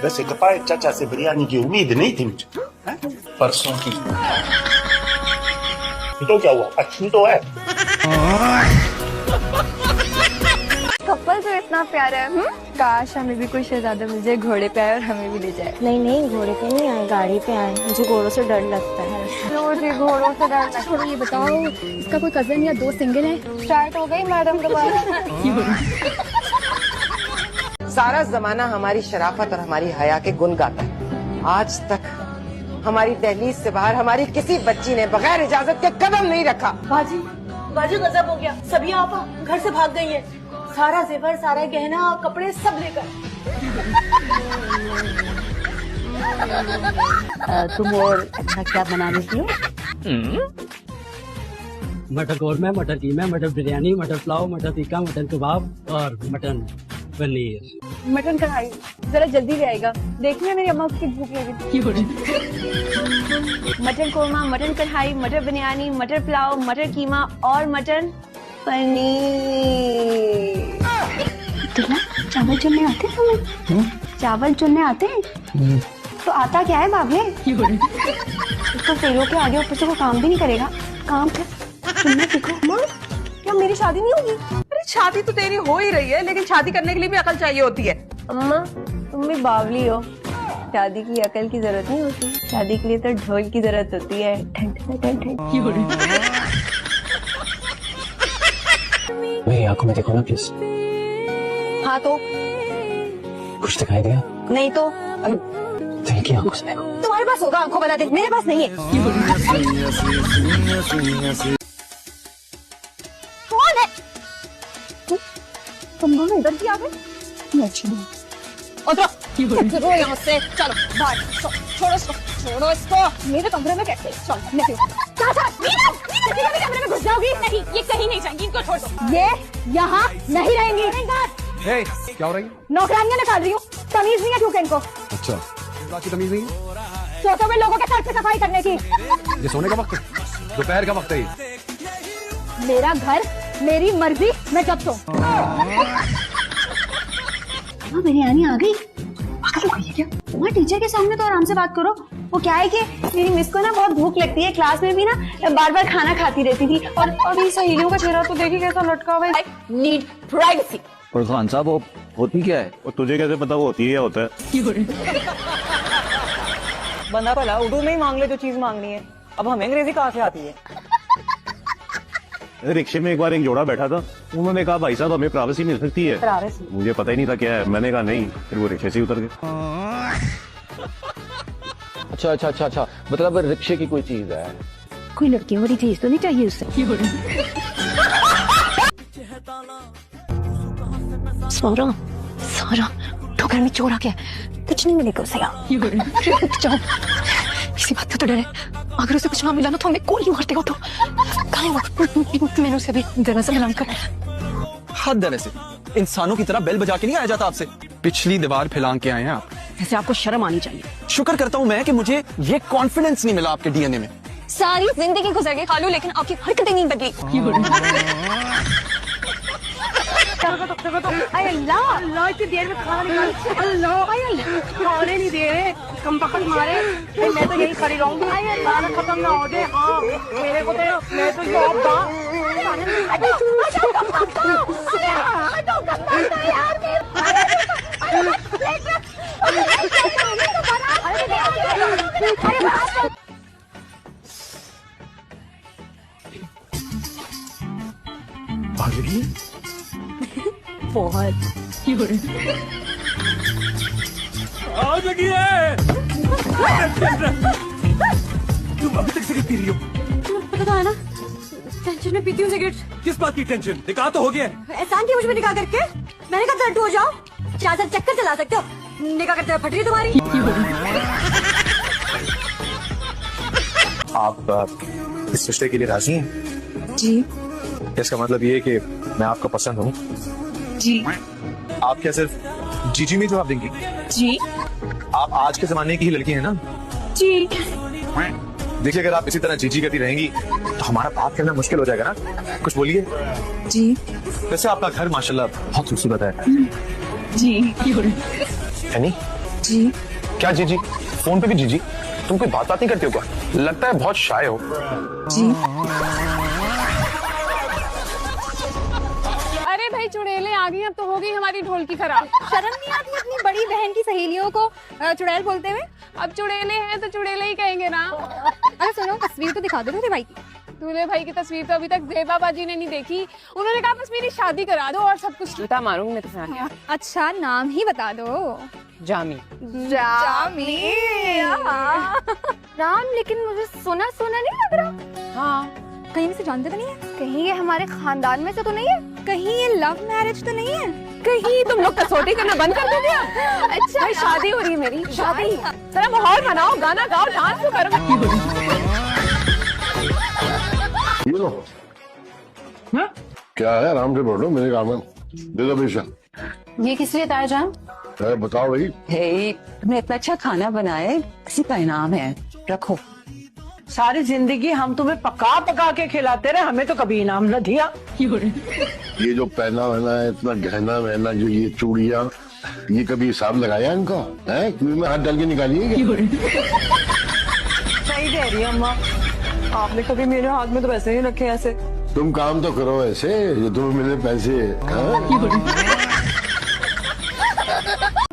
वैसे कपाए चाचा से बिरयानी की उम्मीद नहीं थी मुझे। परसों की तो क्या हुआ, अच्छी तो है। कपल तो इतना प्यारा है। काश हमें भी कोई शहजादा मिल जाए, घोड़े पे आए और हमें भी ले जाए। नहीं नहीं, घोड़े पे नहीं आए, गाड़ी पे आए। मुझे घोड़ों से डर लगता है। मुझे घोड़ों से डर लगता छोड़ो, ये बताओ इसका कोई कजन या दोस्त सिंगल है? स्टार्ट हो गई मैडम दोबारा। सारा जमाना हमारी शराफत और हमारी हया के गुण गाता है। आज तक हमारी दहलीज से बाहर हमारी किसी बच्ची ने बगैर इजाजत के कदम नहीं रखा। बाजी बाजी गजब हो गया। सभी आप घर से भाग गई हैं। सारा जेवर, सारा गहना, कपड़े सब लेकर। तुम और अच्छा क्या बना लेती हो? मटर कौरमा, मटर कीमा, मटर बिरयानी, मटर पुलाव, मटर टिक्का, मटन कबाब और मटन पनीर। मटन कढ़ाई जरा जल्दी ले आएगा, देखना मेरी अम्मा की भूख लगी। मटन कोरमा, मटन कढ़ाई, मटर बिरयानी, मटर पुलाव, मटर कीमा और मटन पनीर। चावल चुनने आते हैं? चावल चुनने आते हैं? तो आता क्या है बाबले? तो फेरों के आगे ऊपर से वो काम भी नहीं करेगा। काम चुनना सीखो। क्या मेरी शादी नहीं होगी? अरे शादी तो तेरी हो ही रही है, लेकिन शादी करने के लिए भी अकल चाहिए होती है। अम्मा तुम भी बावली हो, शादी की अकल की जरूरत नहीं होती, शादी के लिए तो ढोल की जरूरत होती है। मेरी आंखों में देखो ना प्लीज। हाँ तो कुछ दिखाई दिया? नहीं तो दिल की आंखों से देखो। तुम्हारे पास होगा आंखों वाला दिल, मेरे पास नहीं है। कौन है? तुम दोनों इधर की आ गए? उतरो यहाँ से, चलो बाहर। छोड़ो इसको, छोड़ो इसको। मेरे कमरे में कैसे? चलो मैं कमरे में घुस जाओगी? नहीं, ये कहीं नहीं जाएंगी, इनको छोड़ दो। ये यहाँ नहीं रहेंगी। हे, क्या हो रही है? नौकरानियां निकाल रही हूँ, तमीज नहीं है क्यों इनको? अच्छा, इस बात की तमीज नहीं है? सोते हुए लोगों के सर पे सफाई करने की। ये सोने का वक्त है, दोपहर का वक्त है ये। मेरा घर, मेरी मर्जी, मैं जब तो। बिरयानी आ गई। पागल हो गई है क्या? वहाँ टीचर के सामने तो आराम से बात करो। वो क्या है कि मेरी मिस को ना बहुत भूख लगती है, क्लास में भी ना बार बार खाना खाती रहती थी। और अभी सहेलियों का चेहरा तो देखी कैसा लटका हुआ है। I need privacy। और खान साहब वो होती क्या है? और तुझे कैसे पता वो होती है या होता है? बंदा भला उर्दू में ही मांग ले जो चीज मांगनी है, अब हमें अंग्रेजी कहाँ से आती है? रिक्शे में एक बार एक जोड़ा बैठा था, उन्होंने कहा भाई साहब हमें प्राइवेसी मिल सकती है। मुझे पता ही नहीं था क्या है, मैंने कहा नहीं, फिर वो रिक्शे से ही उतर गए। अच्छा अच्छा अच्छा अच्छा, मतलब रिक्शे की कोई चीज है। कोई लड़कियों वाली चीज तो नहीं चाहिए उससे? सारा सारा तो घर में चोर आ गया, कुछ नहीं मिलेगा उसे यहाँ। जाओ, किसी बात का तो डर है, अगर उसे कुछ ना मिला ना तो हमें गोली मार देगा। तो कहाँ है वो? मैंने उसे अभी दरवाजा बंद कर। हद है, वैसे इंसानों की तरह बेल बजा के नहीं आया जाता आपसे। पिछली दीवार फैलांग के आए हैं आप। ऐसे आपको शर्म आनी चाहिए। शुक्र करता हूँ मैं कि मुझे ये कॉन्फिडेंस नहीं मिला आपके डीएनए में। सारी जिंदगी गुजर गई खालू, लेकिन आपकी हरकतें नहीं बदली। अल्लाह अल्लाह, इतनी देर में खाना निकाल। अल्लाह खाने नहीं दे रहे, कम बखत मारे। मैं तो यही खड़ी रहूंगी, खाना खत्म ना हो जाए। हाँ मेरे को तो, मैं तो जॉब था। बहुत आज लगी है। तुम अभी तक सिगरेट पी रही हो? पता है ना, टेंशन में पीती हूँ सिगरेट। किस बात की टेंशन? निकाह तो हो गया। एहसान किया मुझ में निकाह करके। मैंने कहा लड्डू हो जाओ, 4 साल चक्कर चला सकते हो, निकाह करते हुए फट रही तुम्हारी। आप इस रिश्ते के लिए राजी हैं? जी। इसका मतलब ये है कि मैं आपको पसंद हूँ? जी। आप क्या सिर्फ जीजी में जवाब देंगी? जी। आप आज के जमाने की ही लड़की है ना? जी। देखिए, अगर आप इसी तरह जीजी करती रहेंगी तो हमारा बात करना मुश्किल हो जाएगा ना। कुछ बोलिए। जी। वैसे आपका घर माशाल्लाह बहुत खूबसूरत है। जी। यानी जी क्या जीजी? फोन पे भी जीजी? तुम कोई बात नहीं करती हो क्या? लगता है बहुत शाय हो। जी। अरे भाई चुड़ैलें आ गई, अब तो हो गई हमारी ढोलकी खराब। शर्म नहीं आती अपनी बड़ी बहन की सहेलियों को चुड़ैल बोलते हुए? अब चुड़ैले हैं तो चुड़ैले ही कहेंगे ना। अरे सुनो, तस्वीर तो दिखा दो मेरे भाई की। दूल्हे भाई की तस्वीर तो अभी तक जेबा बाजी ने नहीं देखी। उन्होंने कहा बस मेरी शादी करा दो और सब कुछ जूता मारूंगी मैं तुम्हें। अच्छा नाम ही बता दो। जामी। जामी। नाम लेकिन मुझे सुना सुना नहीं लग रहा। हाँ, कहीं से जानते तो नहीं है? कहीं ये हमारे खानदान में से तो नहीं है? कहीं ये लव मैरिज तो नहीं है? कहीं तुम लोग कसौटी करना बंद कर दोगे? अच्छा भाई शादी हो रही है मेरी, शादी। जरा माहौल बनाओ, गाना गाओ, डांस तो करो। ये लो। क्या है? आराम से बोलो, मेरे काम में दे दो पैसा। ये किस लिए ताया जान? बताओ भाई। तुमने इतना अच्छा खाना बनाया, किसी का इनाम है, रखो। सारी जिंदगी हम तुम्हें पका पका के खिलाते रहे, हमें तो कभी इनाम न दिया। ये जो पहना वहना है, इतना गहना वहना, जो ये चूड़ियाँ, ये कभी हिसाब लगाया इनका है? क्यों में हाथ डाल के निकालिए क्या? सही कह रही है अम्मा, आपने कभी मेरे हाथ में तो पैसे नहीं रखे ऐसे। तुम काम तो करो ऐसे, जो तुम्हें मिले पैसे।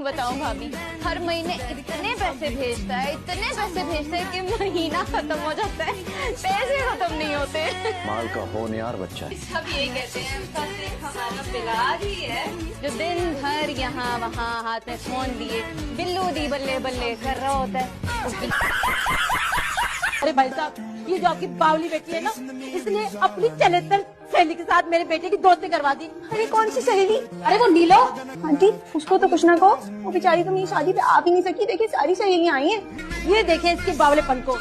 बताओ भाभी, हर महीने इतने पैसे भेजता है, इतने पैसे भेजता है कि महीना खत्म हो जाता है, पैसे खत्म नहीं होते। माल का होनहार बच्चा है। सब यही कहते हैं, उसका सिर्फ हमारा बिलाल ही है जो दिन भर यहाँ वहाँ हाथ में फोन लिए बिल्लू दी बल्ले बल्ले कर रहा होता है। अरे भाई साहब, ये जो आपकी बावली बेटी है ना, इसने अपनी चलेतर सहेली के साथ मेरे बेटे की दोस्ती करवा दी। अरे कौन सी सहेली? अरे वो नीलो। आंटी उसको तो कुछ ना कहो, वो बेचारी तो मेरी शादी पे आ भी नहीं सकी। देखिए सारी सहेलियां आई हैं। ये देखें इसके बावलेपन को।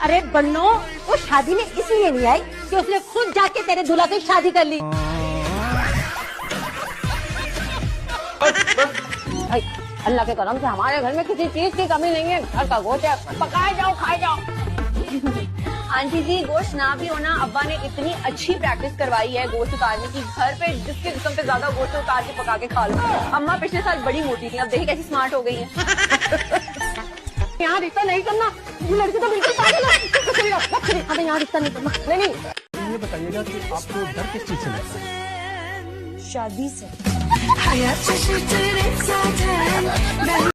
अरे बन्नो, वो शादी में इसलिए नहीं आई कि उसने खुद जाके तेरे दूल्हा से शादी कर ली। भाई अल्लाह के करम से हमारे घर में किसी चीज की कमी नहीं है। घर का गोश्त है, पकाए जाओ, खाए जाओ। आंटी जी गोश्त ना भी होना, अब्बा ने इतनी अच्छी प्रैक्टिस करवाई है गोश्त उतारने की, घर पे जिसके जिस्म पे ज्यादा गोश्त उतार के पका के खा लो। अम्मा पिछले साल बड़ी मोटी थी, अब देखिए कैसी स्मार्ट हो गई है। यहाँ रिश्ता नहीं करना, ये लड़की तो बिल्कुल पागल है। हमें यहाँ रिश्ता नहीं करना। नहीं, ये बताइएगा कि आपको डर किस चीज से लगता है? शादी से।